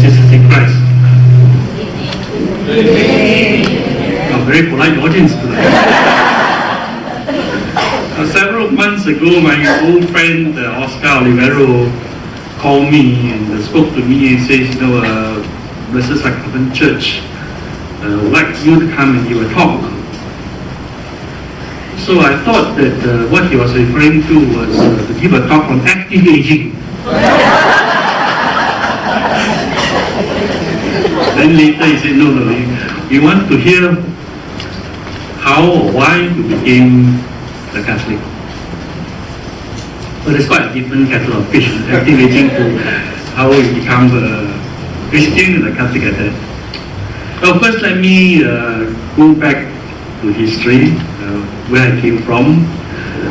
sisters in Christ. A very polite audience tonight. Several months ago, my old friend Oscar Olivero called me and spoke to me and says, Blessed Sacrament Church would like you to come and give a talk. So I thought that what he was referring to was to give a talk on active aging. Then later he said, no, we want to hear how or why you became a Catholic. But it's quite a different kettle of fish, active aging to how you become a Christian and a Catholic at that. Well, first let me go back to history, where I came from.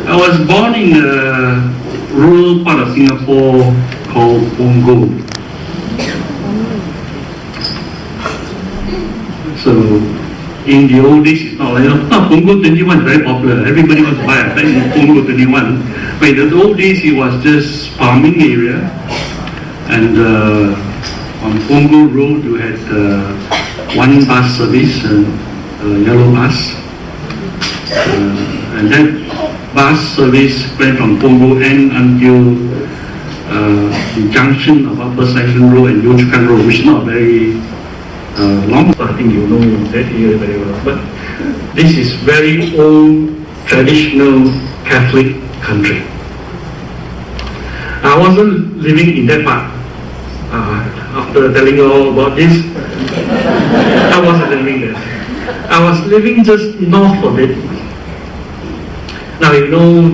I was born in a rural part of Singapore called Punggol. So in the old days, it's not like, Punggol 21 is very popular. Everybody wants to buy a flat in Punggol 21. But in the old days, it was just farming area. And on Punggol Road, you had one bus service, a yellow bus. And that bus service went from Punggol end until the junction of Upper Section Road and Yio Chu Kang Road, which is not very long. So I think you know that area very well. But this is very old, traditional Catholic country. I wasn't living in that part. After telling you all about this, I wasn't living there. I was living just north of it. Now you know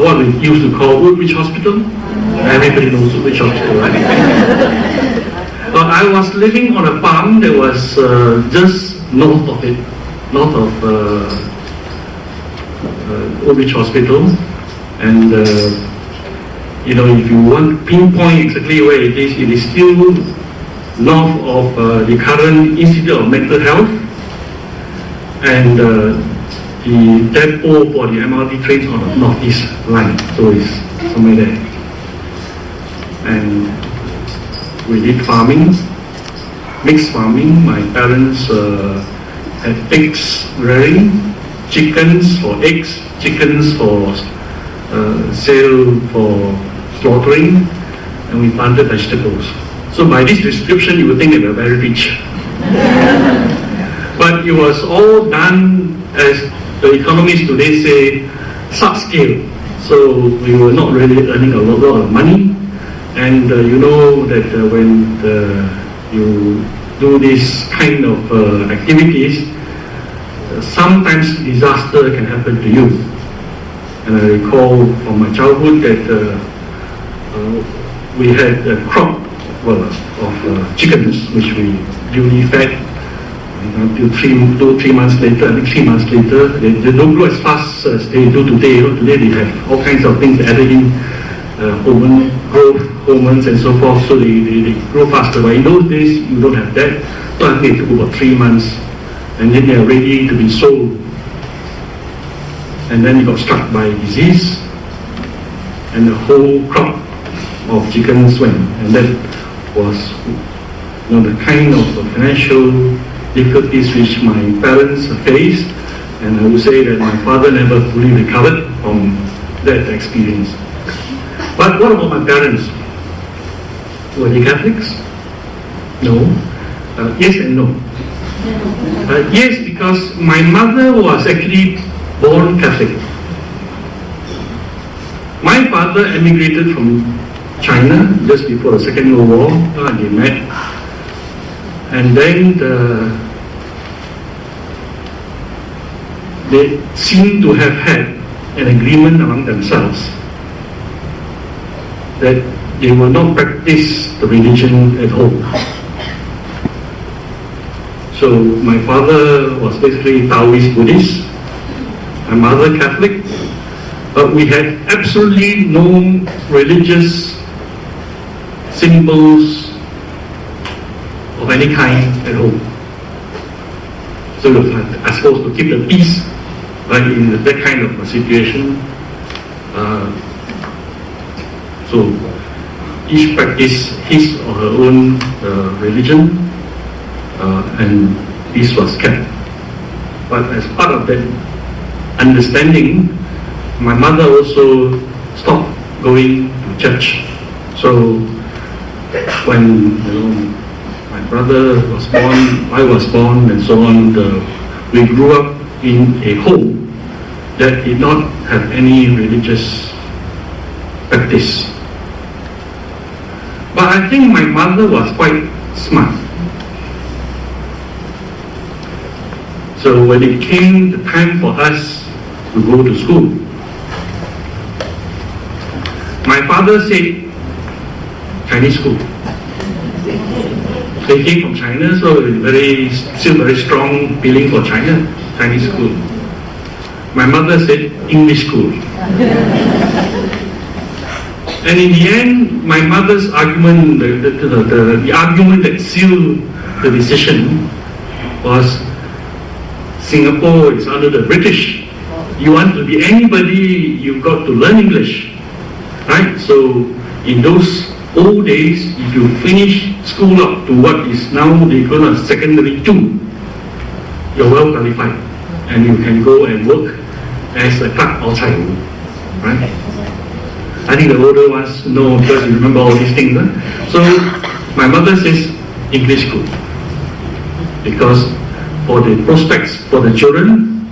what we used to call Woodbridge Hospital? Everybody knows Woodbridge Hospital, right? I was living on a farm that was just north of it, north of Woodbridge Hospital. And if you want to pinpoint exactly where it is still north of the current Institute of Mental Health and the depot for the MRT trains on the northeast line. So it's somewhere there. And we did farming, mixed farming. My parents had pigs rearing, chickens for eggs, chickens for sale for slaughtering, and we planted vegetables. So by this description, you would think that we were very rich. But it was all done, as the economists today say, subscale. So we were not really earning a lot of money. And you know that when you do this kind of activities, sometimes disaster can happen to you. And I recall from my childhood that we had a crop of chickens which we duly fed until 3 months later. I think 3 months later, they don't grow as fast as they do today. Today they have all kinds of things added in, growth hormones and so forth, so they grow faster. But in those days, you don't have that. So I think it took about 3 months, and then they are ready to be sold. And then it got struck by disease, and the whole crop of chickens went. And that was the kind of financial difficulties which my parents faced, and I would say that my father never fully recovered from that experience. But what about my parents? Were they Catholics? No. Yes and no. Yes, because my mother was actually born Catholic. My father emigrated from China just before the Second World War. They met, and then they seem to have had an agreement among themselves that they will not practice the religion at home. So my father was basically Taoist Buddhist, my mother Catholic, but we had absolutely no religious symbols of any kind at home. So I suppose to keep the peace, right, in that kind of a situation. So each practiced his or her own religion, and this was kept. But as part of that understanding, my mother also stopped going to church. So when my brother was born, I was born, and so on, we grew up in a home that did not have any religious practice. But I think my mother was quite smart. So when it came the time for us to go to school, my father said, Chinese school. They came from China, so still very strong feeling for China, Chinese school. My mother said, English school. And in the end, my mother's argument, the argument that sealed the decision was, Singapore is under the British. You want to be anybody, you've got to learn English. Right? So in those old days, if you finish school up to what is now the equivalent of secondary 2, you're well qualified. And you can go and work as a clerk outside. Right? I think the older ones know because you remember all these things. Huh? So my mother says English school. Because for the prospects for the children,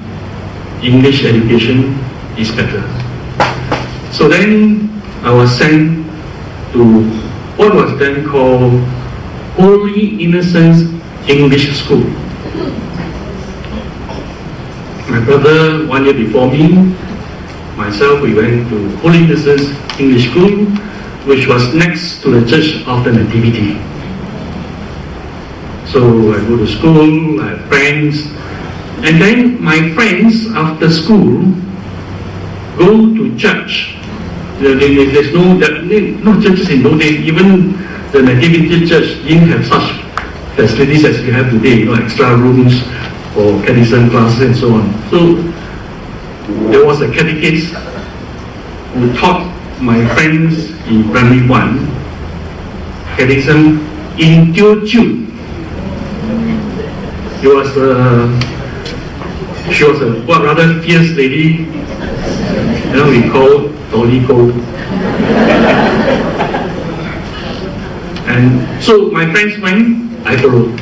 English education is better. So then I was sent to what was then called Holy Innocents English School. My brother, 1 year before me, myself, we went to Holy Innocents English School, which was next to the Church of the Nativity. So I go to school, I have friends, and then my friends after school go to church. There's no churches in those days. Even the Nativity Church didn't have such facilities as we have today, extra rooms for catechism classes and so on. So there was a catechist who taught my friends in primary 1 catechism in Teochew. She was a rather fierce lady. We call Toliko. And so my friends went, I followed.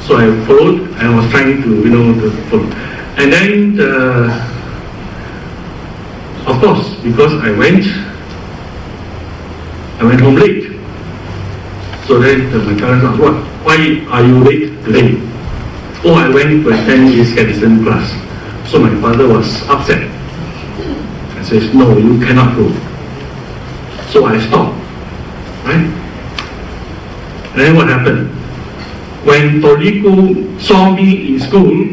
So I followed, and I was trying to follow. And then, of course, because I went home late. So then my parents asked, why are you late today? Oh, I went to attend his catechism class. So my father was upset. I says, no, you cannot go. So I stopped. Right? And then what happened? When Toliko saw me in school,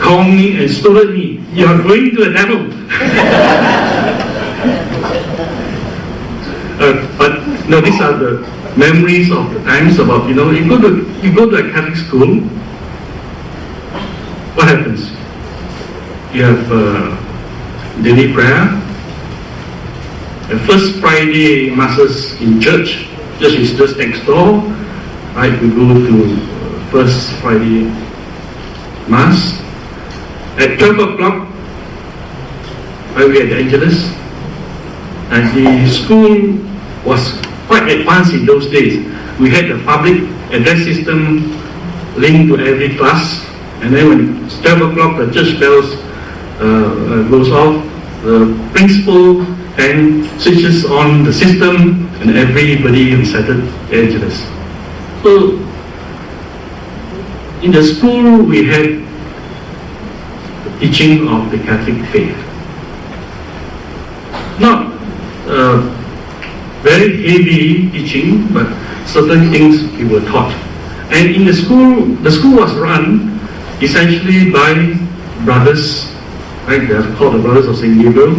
called me and scolded me, you are going to the devil. But no, these are the memories of the times about, you go to a Catholic school, what happens? You have daily prayer, the first Friday masses in church is just next door, right? We go to first Friday mass. At 12 o'clock, we had the Angelus, and the school was quite advanced in those days. We had the public address system linked to every class, and then when it's 12 o'clock, the church bells goes off, the principal then switches on the system, and everybody recited the Angelus. So, in the school, we had the teaching of the Catholic faith. Not very heavy teaching, but certain things we were taught. And in the school was run essentially by brothers, right? They are called the Brothers of St. Gabriel.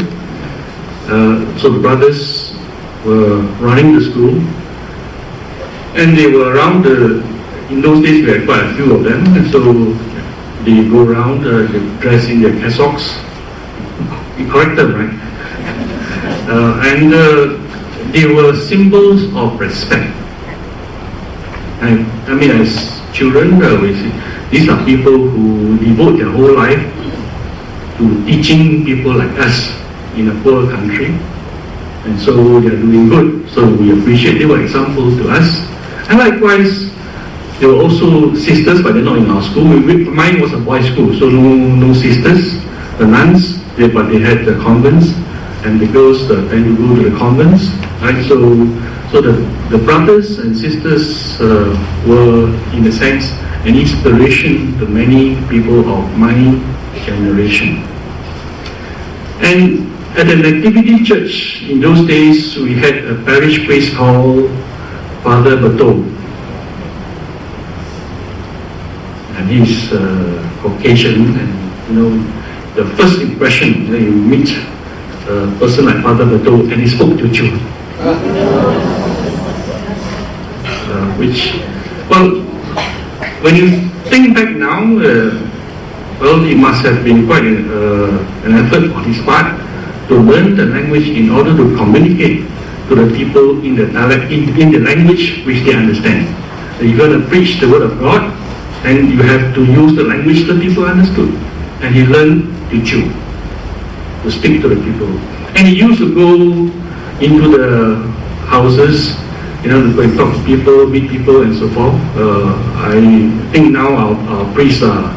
So the brothers were running the school, and they were around in those days we had quite a few of them, and so they go around, they dress in their cassocks. You correct them, right? And they were symbols of respect. I mean, as children, these are people who devote their whole life to teaching people like us in a poor country, and so they are doing good. So we appreciate, they were examples to us. And likewise, there were also sisters, but they're not in our school. Mine was a boys' school, so no sisters. The nuns, but they had the convents, and the girls tend to go to the convents. Right? So the brothers and sisters were, in a sense, an inspiration to many people of my generation. And at an activity church in those days, we had a parish priest called Father Beto. And he's Caucasian, and the first impression that you meet a person like Father Beto, and he spoke Teochew. When you think back now, it must have been quite an effort on his part to learn the language in order to communicate to the people in the dialect, in the language which they understand. So you're going to preach the word of God, and you have to use the language that people understood. And he learned Teochew to speak to the people. And he used to go into the houses, to go and talk to people, meet people, and so forth. I think now our priests are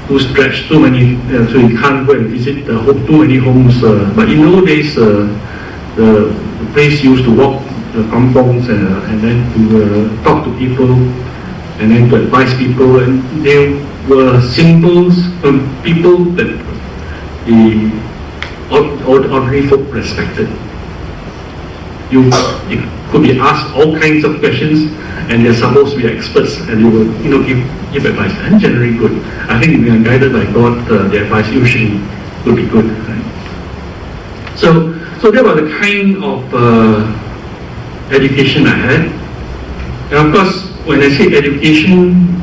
too stretched, too many, so you can't go and visit too many homes. But in those days, the priest used to walk the kampongs and then to talk to people, and then to advise people, and they were symbols of people that the ordinary folk respected. You could be asked all kinds of questions, and they're supposed to be experts, and you will give advice, and generally good. I think if we are guided by God, the advice usually will be good. Right? So that was the kind of education I had. And of course, when I say education,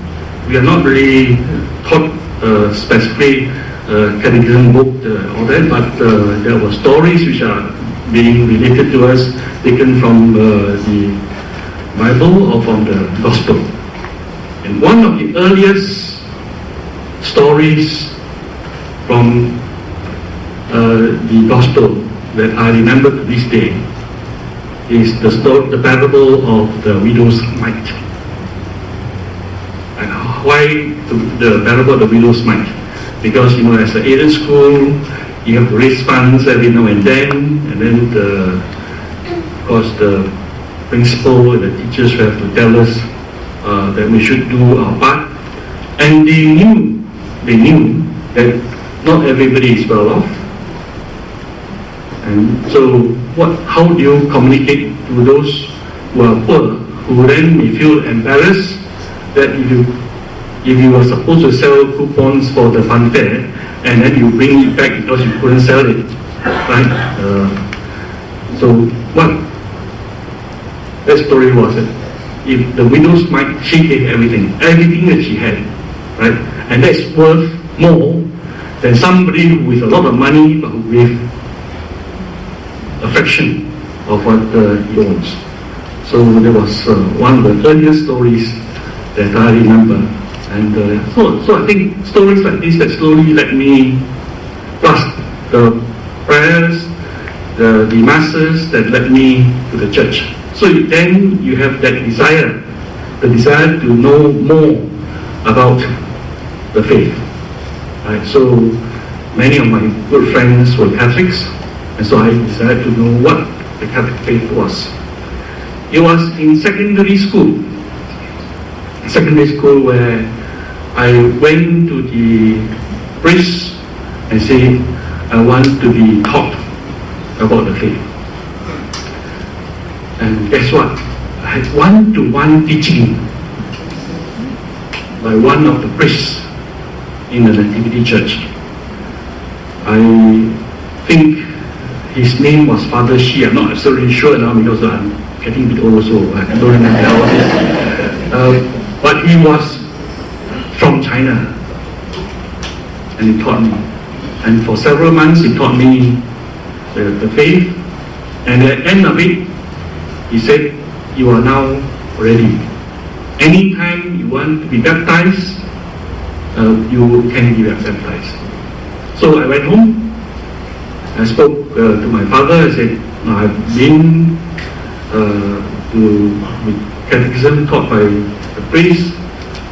we are not really taught specifically catechism book, all that, but there were stories which are being related to us, taken from the Bible or from the Gospel. And one of the earliest stories from the Gospel that I remember to this day is the parable of the widow's mite. And why the parable of the widow's mite? Because as an aided school, you have to raise funds every now and then of course the principal and the teachers have to tell us that we should do our part. And they knew that not everybody is well off. And so how do you communicate to those who are poor, who then may feel embarrassed that if you were supposed to sell coupons for the fun fair, and then you bring it back because you couldn't sell it, right? So what that story was it? If the widow's mite, she gave everything that she had, right? And that's worth more than somebody with a lot of money but with a fraction of what he owns. So there was one of the earliest stories that I remember. And so I think stories like this that slowly let me, plus the prayers, the masses that led me to the church. So then you have that desire, the desire to know more about the faith. Right? So many of my good friends were Catholics, and so I decided to know what the Catholic faith was. It was in secondary school where I went to the priest and said, I want to be taught about the faith. And guess what? I had one-to-one teaching by one of the priests in the Nativity Church. I think his name was Father Shi. I'm not absolutely sure now because I'm getting a bit old, so I don't remember all this. But he was from China, and he taught me. And for several months he taught me the faith, and at the end of it, he said, you are now ready. Anytime you want to be baptized, you can be baptized. So I went home. I spoke to my father. I said, I've been to catechism taught by the priest,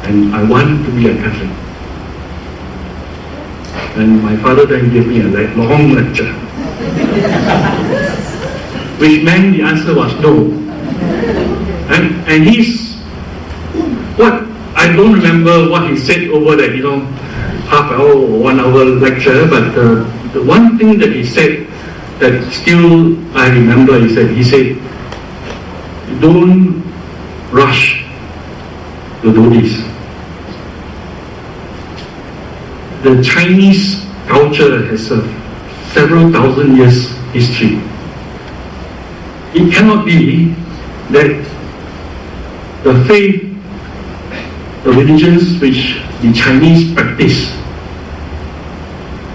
and I want to be a Catholic. And my father then gave me a long lecture, which meant the answer was no. And I don't remember what he said over that, half hour or 1 hour lecture, but the one thing that he said that still I remember, he said, don't rush to do this. The Chinese culture has a several thousand years history. It cannot be that the faith, the religions which the Chinese practice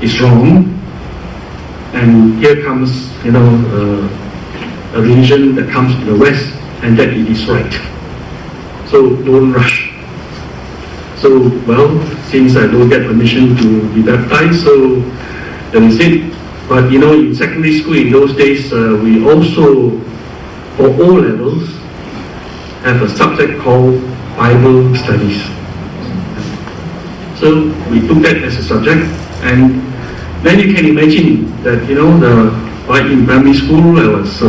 is wrong, and here comes a religion that comes from the West, and that it is right. So don't rush. So, since I don't get permission to be baptized, so that is it. But in secondary school in those days, we also, for O levels, have a subject called Bible studies. So we took that as a subject, and then you can imagine that in primary school I was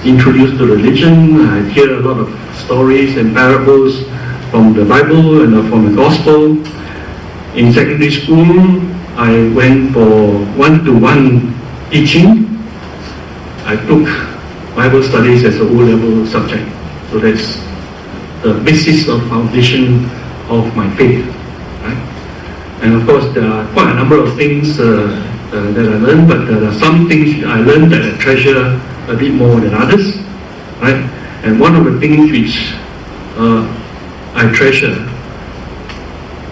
introduced to religion. I hear a lot of stories and parables from the Bible and from the Gospel. In secondary school, I went for one-to-one teaching. I took Bible studies as a O-level subject. So that's the basis of foundation of my faith. Right? And of course, there are quite a number of things that I learned, but there are some things I learned that I treasure a bit more than others. Right? And one of the things which I treasure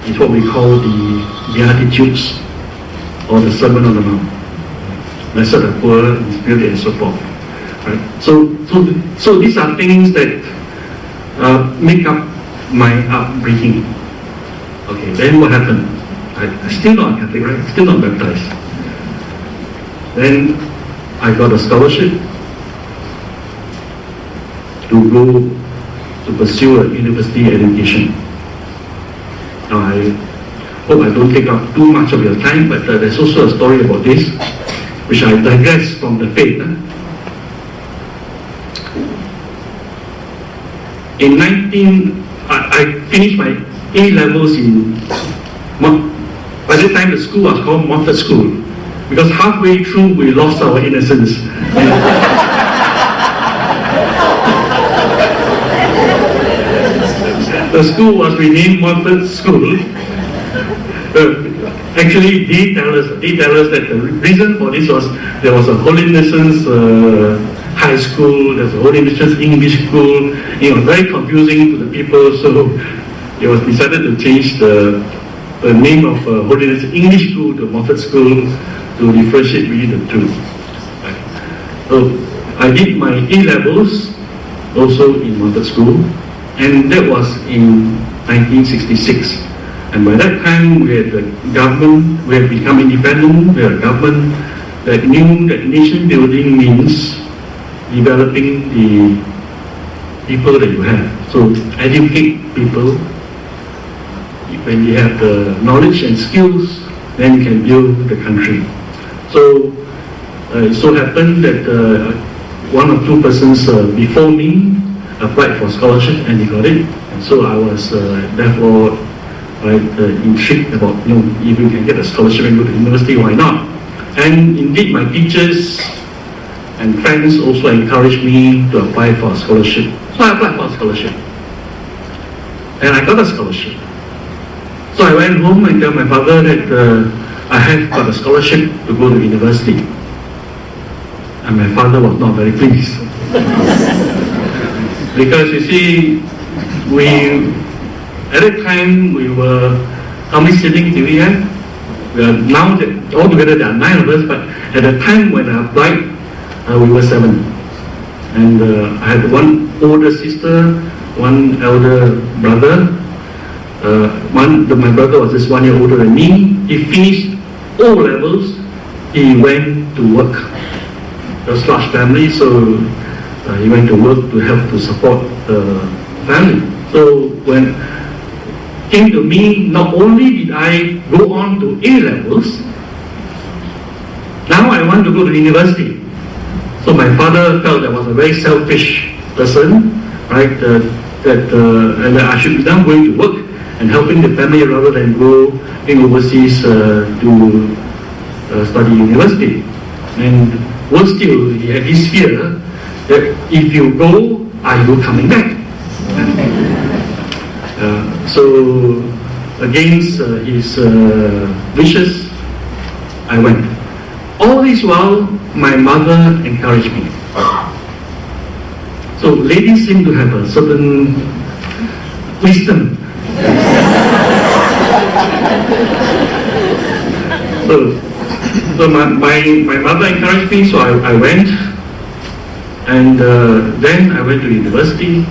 is what we call the Beatitudes, or the Sermon on the Mount. Blessed are the poor in spirit and so forth. Right? So these are things that make up my upbringing. Okay, then what happened? I'm still not Catholic, right? Still not baptized. Then I got a scholarship to go to pursue a university education. Now I hope I don't take up too much of your time, but there's also a story about this, which I digress from the faith. I finished my A-levels by the time the school was called Montfort School, because halfway through we lost our innocence. The school was renamed Montfort School. Actually, they tell us that the reason for this was there was a Holy Innocents high school, there's a Holy Innocents English school. It was very confusing to the people, so it was decided to change the name of Holy Innocents English School to Montfort School to differentiate between the two. Right. So I did my A-levels also in Montfort School, and that was in 1966. And by that time, we had the government, we had become independent, we had a government that knew that nation building means developing the people that you have. So educate people. When you have the knowledge and skills, then you can build the country. So it so happened that one or two persons before me applied for scholarship and they got it. And so I was therefore intrigued about, if you can get a scholarship and go to university, why not? And indeed, my teachers and friends also encouraged me to apply for a scholarship. So I applied for a scholarship. And I got a scholarship. So I went home and told my father that I have got a scholarship to go to university. And my father was not very pleased. Because you see, at that time we were, how many siblings do we have? Now altogether there are 9 of us, but at the time when I applied, we were 7. And I had one older sister, one elder brother. My brother was just 1 year older than me. He finished O levels. He went to work. It was a large family, so he went to work to help to support the family. So when it came to me, not only did I go on to A levels, now I want to go to university. So my father felt I was a very selfish person, right? And that I should be done going to work and helping the family rather than going overseas to study university. And worse still, he had this fear that if you go, are you coming back? So against his wishes, I went. All this while, my mother encouraged me. So ladies seem to have a certain wisdom. So my mother encouraged me, so I went. And then I went to university.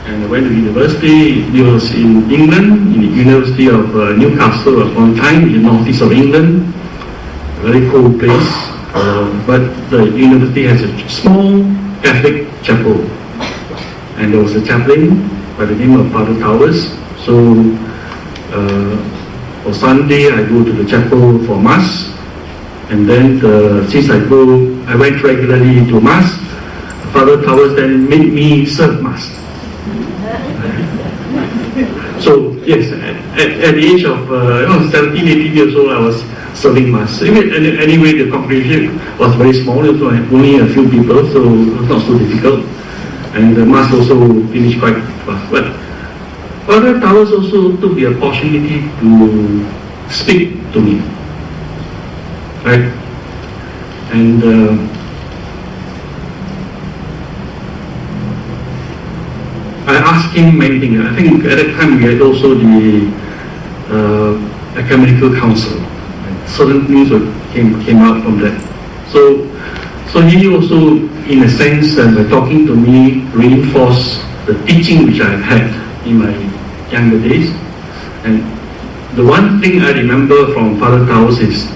And I went to university. It was in England, in the University of Newcastle upon Tyne, in the northeast of England. Very cold place, but the university has a small Catholic chapel, and there was a chaplain by the name of Father Towers. So for Sunday I go to the chapel for Mass, and then since I went regularly to Mass, Father Towers then made me serve Mass. So yes, at the age of 17, 18 years old, I was serving Mass. Anyway, the congregation was very small, so only a few people, so it was not so difficult. And the Mass also finished quite fast. But Father Towers also took the opportunity to speak to me. Right? And I asked him many things. I think at that time we had also the ecumenical council. Certain things came out from that. So he also, in a sense, by talking to me, reinforced the teaching which I had in my younger days. And the one thing I remember from Father Towers is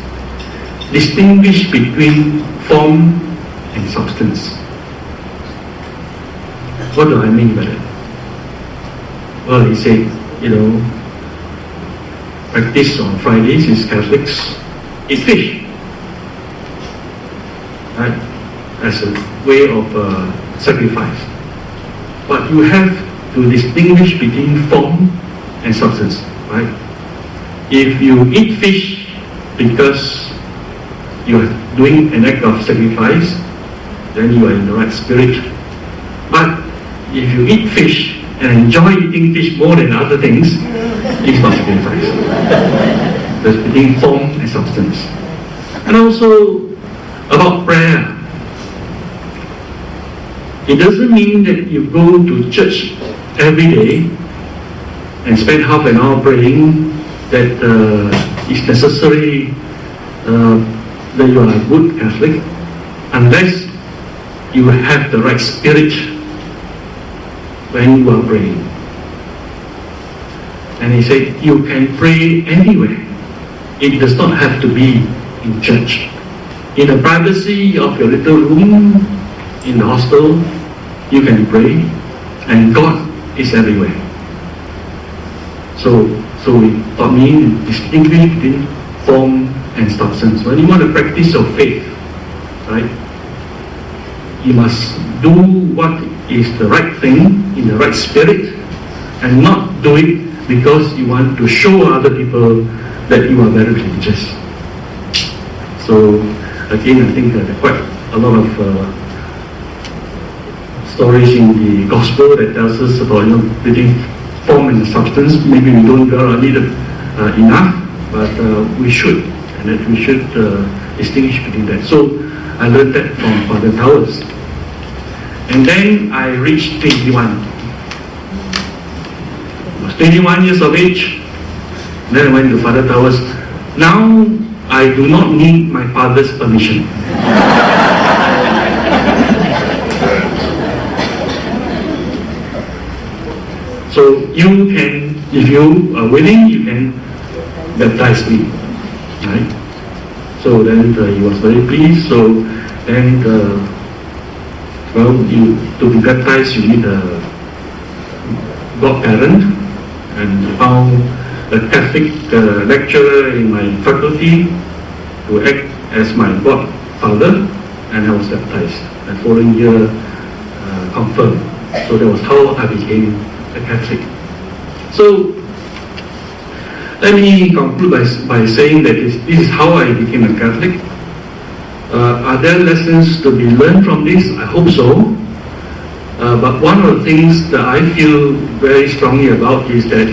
distinguish between form and substance. What do I mean by that? Well, he said, practice on Fridays is Catholics eat fish, right? As a way of sacrifice. But you have to distinguish between form and substance, right? If you eat fish because you are doing an act of sacrifice, then you are in the right spirit. But if you eat fish and enjoy eating fish more than other things, it's not sacrifice. There's between form and substance. And also about prayer. It doesn't mean that you go to church every day and spend half an hour praying that it's necessary that you are a good Catholic, unless you have the right spirit when you are praying. And he said, you can pray anywhere. It does not have to be in church. In the privacy of your little room, in the hostel, you can pray, and God is everywhere. So he taught me to distinguish between form and substance. When you want to practice your faith, right, you must do what is the right thing in the right spirit, and not do it because you want to show other people that you are very religious. So again, I think there are quite a lot of stories in the gospel that tells us about between form and substance. Maybe we don't read it enough, but we should, and that we should distinguish between that. So I learned that from Father Towers. And then I reached 21. I was 21 years of age. Then I went to Father Towers. Now I do not need my father's permission. So you can, if you are willing, you can baptize me, right? So then he was very pleased. So then, well, to be baptized, you need a godparent, and I found a Catholic lecturer in my faculty to act as my godfather, and I was baptized. The following year, confirmed. So that was how I became a Catholic. So let me conclude by saying that this is how I became a Catholic. Are there lessons to be learned from this? I hope so. But one of the things that I feel very strongly about is that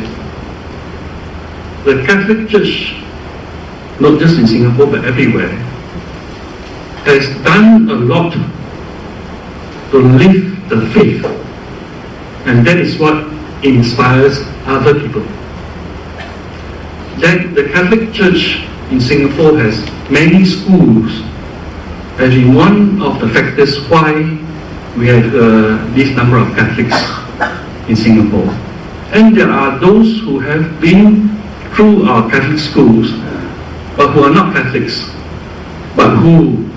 the Catholic Church, not just in Singapore but everywhere, has done a lot to live the faith, and that is what inspires other people. That the Catholic Church in Singapore has many schools has been one of the factors why we have this number of Catholics in Singapore. And there are those who have been through our Catholic schools but who are not Catholics, but who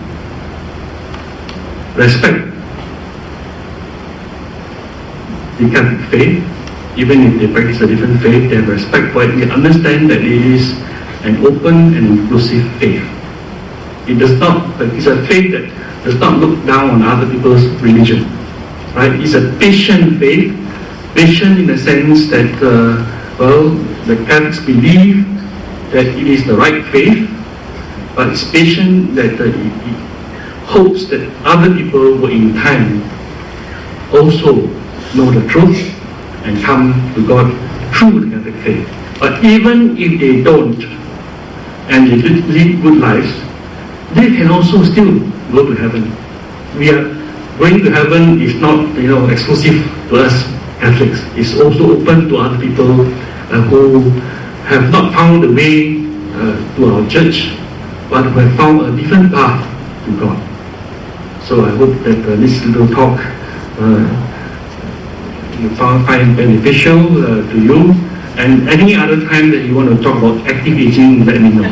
respect the Catholic faith. Even if they practice a different faith, they have respect for it. We understand that it is an open and inclusive faith. It does not, it's a faith that does not look down on other people's religion, right? It's a patient faith, patient in the sense that, well, the Catholics believe that it is the right faith, but it's patient that it hopes that other people will in time also know the truth and come to God through the Catholic faith. But even if they don't, and they live good lives, they can also still go to heaven. We are going to heaven is not, exclusive to us Catholics. It's also open to other people who have not found the way to our church, but who have found a different path to God. So I hope that this little talk you find beneficial to you. And any other time that you want to talk about active aging, let me know.